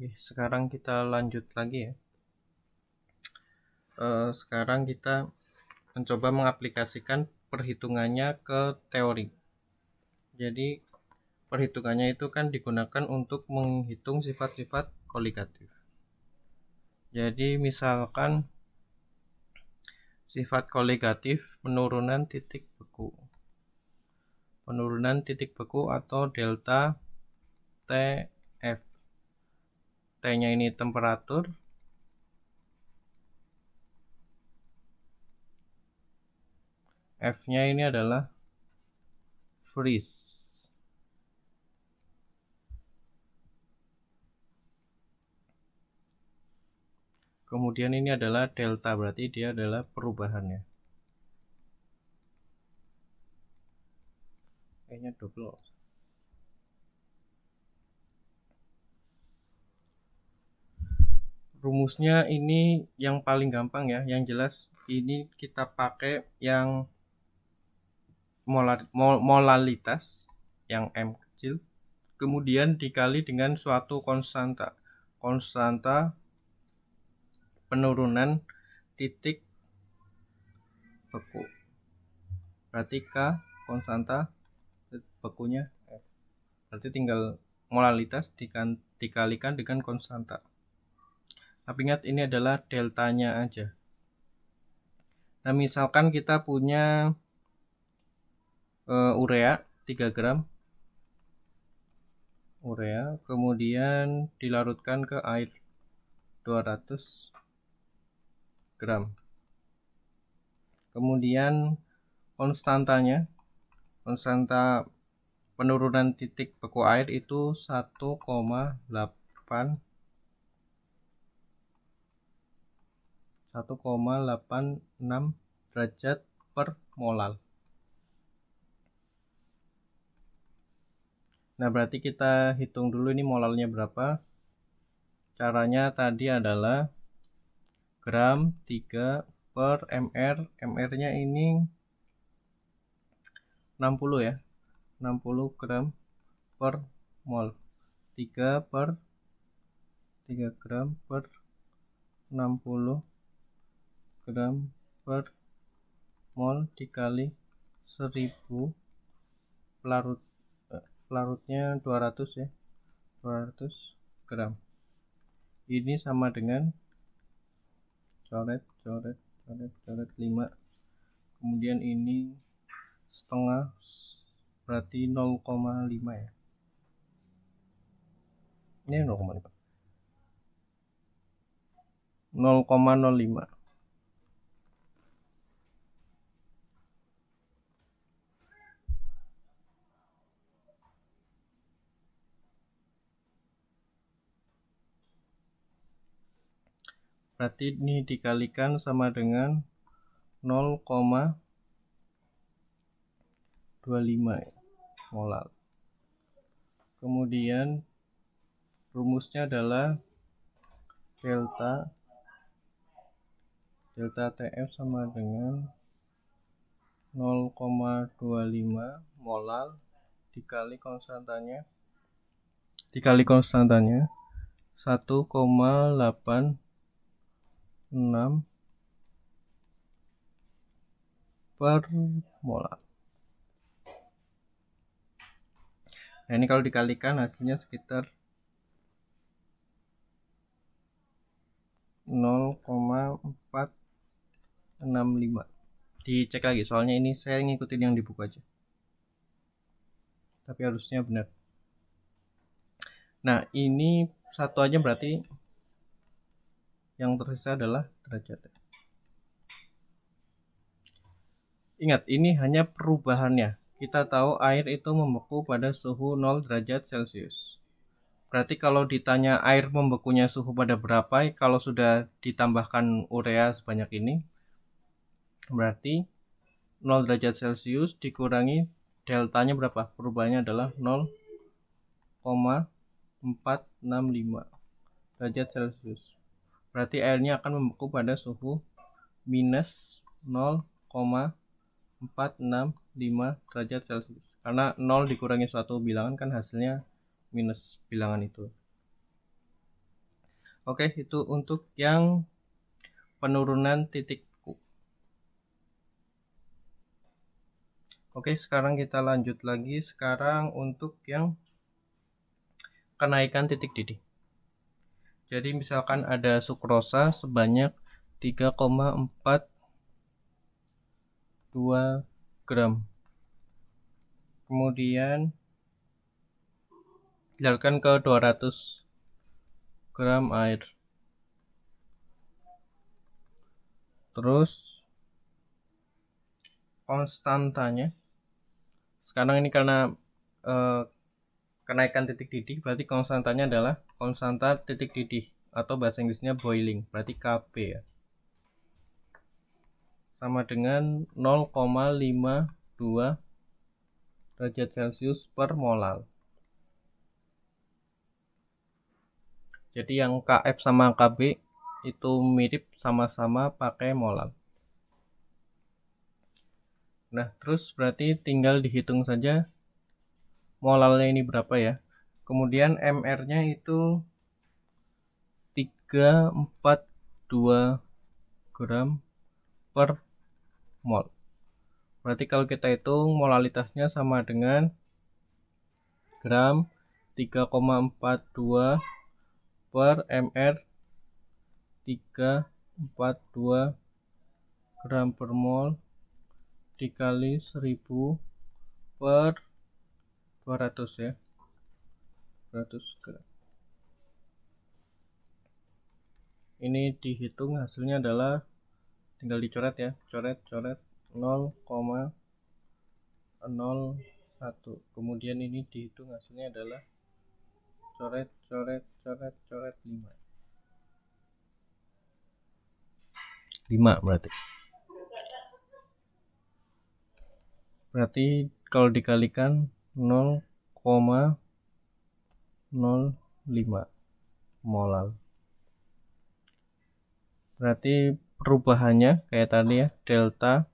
Oke, sekarang kita lanjut lagi ya. Sekarang kita mencoba mengaplikasikan perhitungannya ke teori. Jadi perhitungannya itu kan digunakan untuk menghitung sifat-sifat koligatif. Jadi misalkan sifat koligatif penurunan titik beku. Penurunan titik beku atau delta TF. T-nya ini temperatur, F-nya ini adalah freeze. Kemudian ini adalah delta, berarti dia adalah perubahannya. Kayaknya double. Rumusnya ini yang paling gampang ya, yang jelas ini kita pakai yang molalitas yang M kecil, kemudian dikali dengan suatu konstanta penurunan titik beku. Berarti K konstanta bekunya F. Berarti tinggal molalitas dikalikan dengan konstanta. Tapi ingat ini adalah deltanya aja. Nah, misalkan kita punya urea 3 gram. Urea kemudian dilarutkan ke air 200 gram. Kemudian konstanta penurunan titik beku air itu 1,86 derajat per molal. Nah, berarti kita hitung dulu ini molalnya berapa. Caranya tadi adalah gram 3 per mr. mr-nya ini 60 ya. 60 gram per mol. 3 gram per 60 gram per mol dikali 1000, pelarutnya 200 ya, 200 gram. Ini sama dengan coret 5. Kemudian ini setengah, berarti 0,5 ya. Ini 0,5. 0,05. Berarti ini dikalikan sama dengan 0,25 ya, molar. Kemudian rumusnya adalah delta TF sama dengan 0,25 molar dikali konstantanya 1,86 per molar. Nah, ini kalau dikalikan hasilnya sekitar 0,465. Dicek lagi, soalnya ini saya ngikutin yang di buku aja, tapi harusnya benar. Nah, ini satu aja, berarti yang tersisa adalah derajat. Ingat, ini hanya perubahannya. Kita tahu air itu membeku pada suhu 0 derajat Celcius. Berarti kalau ditanya air membekunya suhu pada berapa, kalau sudah ditambahkan urea sebanyak ini, berarti 0 derajat Celcius dikurangi deltanya berapa? Perubahannya adalah 0,465 derajat Celcius. Berarti airnya akan membeku pada suhu minus 0,465 derajat Celcius. Karena 0 dikurangi suatu bilangan kan hasilnya minus bilangan itu. Oke, itu untuk yang penurunan titik beku. Oke, sekarang kita lanjut lagi. Sekarang untuk yang kenaikan titik didih. Jadi misalkan ada sukrosa sebanyak 3,42 gram. Kemudian dialirkan ke 200 gram air. Terus konstantanya, sekarang ini karena kenaikan titik didih, berarti konstantanya adalah konstanta titik didih atau bahasa Inggrisnya boiling, berarti Kb ya. Sama dengan 0,52 derajat Celcius per molal. Jadi yang Kf sama Kb itu mirip, sama-sama pakai molal. Nah, terus berarti tinggal dihitung saja molalnya ini berapa ya. Kemudian MR-nya itu 342 gram per mol. Berarti kalau kita hitung molalitasnya sama dengan gram 3,42 per MR 342 gram per mol dikali 1000 per 200 ya. 200 gram. Ini dihitung hasilnya adalah tinggal dicoret ya, coret 0,01. Kemudian ini dihitung hasilnya adalah coret 5 berarti kalau dikalikan 0,05 molal. Berarti perubahannya kayak tadi ya, delta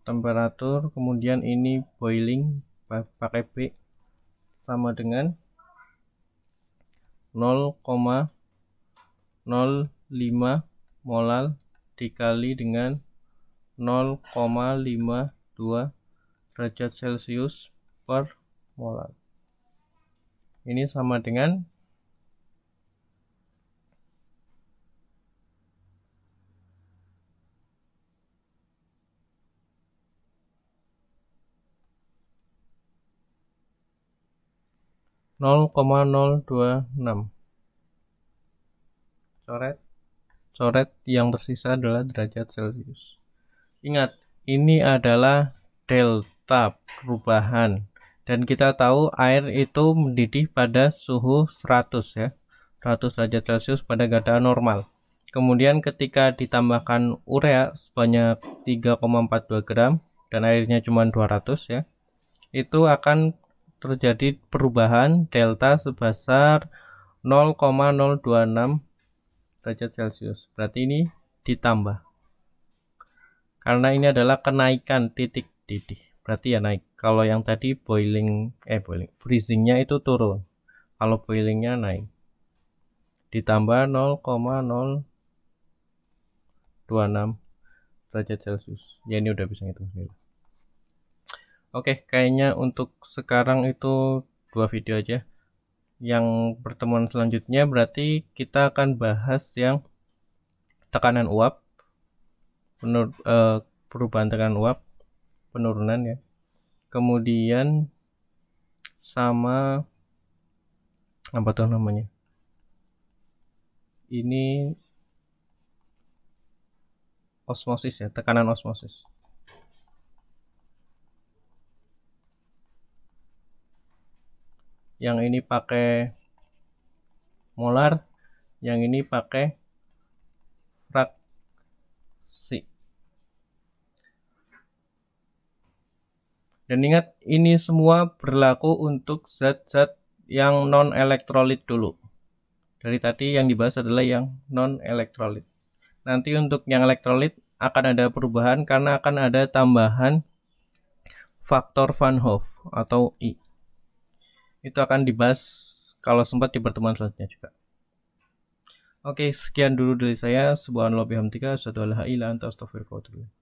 temperatur, kemudian ini boiling pakai B, sama dengan 0,05 molal dikali dengan 0,52 derajat Celcius per molal. Ini sama dengan 0,026. Coret yang tersisa adalah derajat Celcius. Ingat, ini adalah delta perubahan, dan kita tahu air itu mendidih pada suhu 100 ya, 100 derajat Celcius pada keadaan normal. Kemudian ketika ditambahkan urea sebanyak 3,42 gram dan airnya cuma 200 ya, itu akan terjadi perubahan delta sebesar 0,026 derajat Celcius. Berarti ini ditambah. Karena ini adalah kenaikan titik didih. Berarti ya naik. Kalau yang tadi freezingnya itu turun. Kalau boilingnya naik. Ditambah 0,026 derajat Celcius. Ya ini udah bisa ngitung sendiri. Oke, kayaknya untuk sekarang itu 2 video aja. Yang pertemuan selanjutnya berarti kita akan bahas yang tekanan uap, perubahan tekanan uap, penurunan ya. Kemudian sama apa tuh namanya? Ini osmosis ya, tekanan osmosis. Yang ini pakai molar, yang ini pakai fraksi. Dan ingat, ini semua berlaku untuk zat-zat yang non-elektrolit dulu. Dari tadi yang dibahas adalah yang non-elektrolit. Nanti untuk yang elektrolit akan ada perubahan karena akan ada tambahan faktor Van Hoff atau I. Itu akan dibahas kalau sempat di pertemuan selanjutnya juga. Oke, sekian dulu dari saya. Subhanallah bihamdika, asyhadu an la ilaha illa anta astaghfiruka wa atubu ilaik.